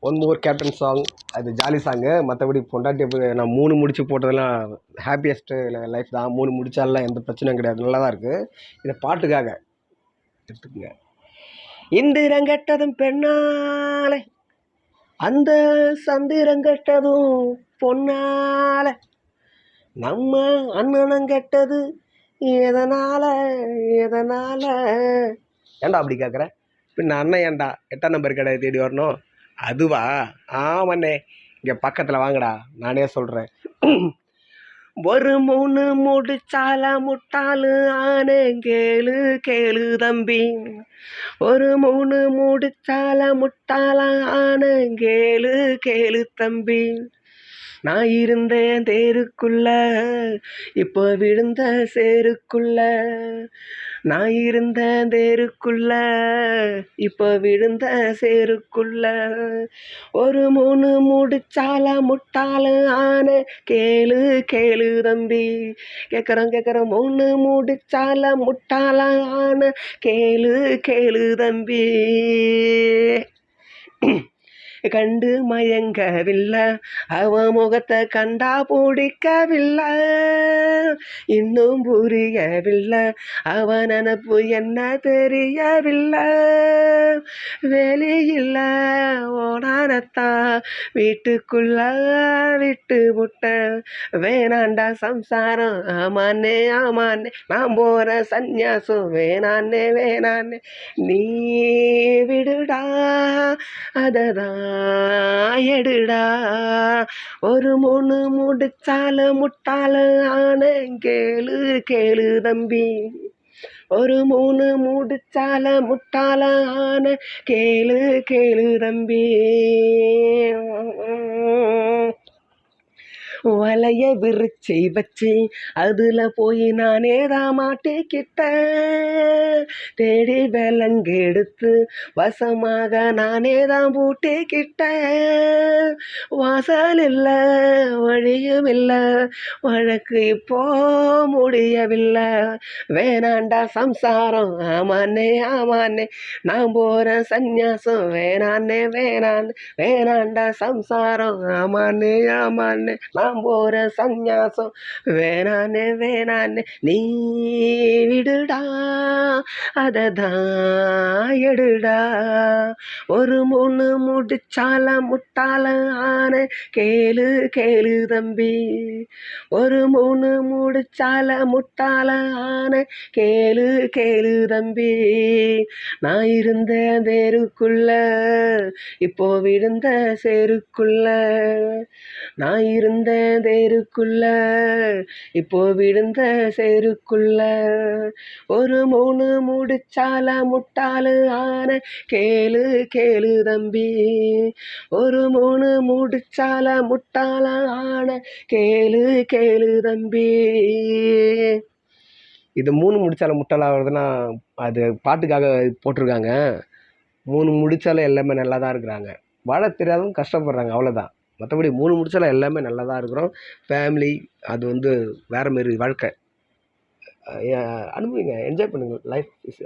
One more captain song, அது jolly song. மற்றபடி பொண்டாட்டி நான் 3 முடிச்சு போட்டதெல்லாம் ஹாப்பியஸ்ட்டு லைஃப் தான். 3 முடிச்சாலாம் எந்த பிரச்சனையும் கிடையாது, நல்லா தான் இருக்குது. இதை பாட்டுக்காக எடுத்துக்கங்க. இந்திரங்கட்டதும் பெண்ணாலே, அந்த சந்திரங்கட்டதும் பொன்னால, நம்ம அண்ணனங்கட்டது எதனால எதனால. ஏன்டா அப்படி கேட்குற? பின்ன அண்ணன் ஏன்டா 8ஆம் நம்பர் கடை தேடி வரணும்? அதுவா? ஆமாண்ணே, இங்கே பக்கத்தில் வாங்கடா, நானே சொல்கிறேன். ஒரு 3 முடிச்சால முட்டாளு ஆனே, கேளு கேளு தம்பி. ஒரு 3 முடிச்சால முட்டாள ஆனே, கேளு கேளு தம்பி. நான் இருந்தேன் தேருக்குள்ள, இப்போ விழுந்த சேருக்குள்ள. நான் இருந்தேன் தேருக்குள்ள, இப்போ விழுந்த சேருக்குள்ள. ஒரு 3 முடிச்சால முட்டாளு ஆன, கேளு கேளு தம்பி. கேட்குறோம் 3 முடிச்சால முட்டாள ஆன, கேளு கேளு தம்பி. கண்டு மயங்கவில்லை, அவ முகத்தை கண்டா பிடிக்கவில்லை. இன்னும் புரியவில்லை, அவ நினப்பு என்ன தெரியவில்லை. வெளியில்ல ஓடானத்தான் வீட்டுக்குள்ள விட்டு விட்ட. வேணாண்டா சம்சாரம், ஆமாண்ணே ஆமாண்ணே, நான் போற சந்நியாசம். வேணாண்ணே வேணாண்ணே, நீ விடுடா அததான் எடுடா. ஒரு 3 முடிச்சால முட்டாள ஆன, கேளு கேளு தம்பி. ஒரு 3 முடிச்சால முட்டாள ஆன, கேளு கேளு தம்பி. வலைய விரிச்சி வச்சு அதில் போய் நானே தான் மாட்டிக்கிட்டேன். தேடி விலங்கெடுத்து வசமாக நானே தான் பூட்டிக்கிட்டேன். வாசல் இல்லை வழியும் இல்லை, வழக்கு இப்போ முடியவில்லை. வேணாண்டா சம்சாரம், ஆமாண்ணே ஆமாண்ணே, நான் போகிறேன் சந்நியாசம். வேணாண்ணே வேணாண்ணே, வேணாண்டா சம்சாரம், ஆமாண்ணே ஆமாண்ணே, நான் போற சந்நியாசம். வேணானே வேணானே, நீ விடுடா அததான் எடுடா. ஒரு 3 முடிச்சால முட்டாள ஆன, கேளு கேளு தம்பி. ஒரு 3 முடிச்சால முட்டாள ஆன, கேளு கேளு தம்பி. நான் இருந்த தேருக்குள்ள, இப்போ விழுந்த சேருக்குள்ள. நான் இருந்த தேருக்குள்ள, இப்போ விழுந்த சேருக்குள்ள. ஒரு 3 முடிச்சால முட்டாளு ஆன, கேளு கேளு தம்பி. ஒரு 3 முடிச்சால முட்டாள ஆன, கேளு கேளு தம்பி. இது 3 முடிச்சால முட்டாளாகிறதுனா அது பாட்டுக்காக போட்டிருக்காங்க. 3 முடிச்சால எல்லாமே நல்லா தான் இருக்கிறாங்க. வாழ தெரியாதவங்க கஷ்டப்படுறாங்க, அவ்வளோதான். மற்றபடி 3 முடிச்சாலும் எல்லாமே நல்லா தான் இருக்கிறோம். ஃபேமிலி அது வேறு மாரி வாழ்க்கை. அனுபவிங்க, என்ஜாய் பண்ணுங்கள். Life is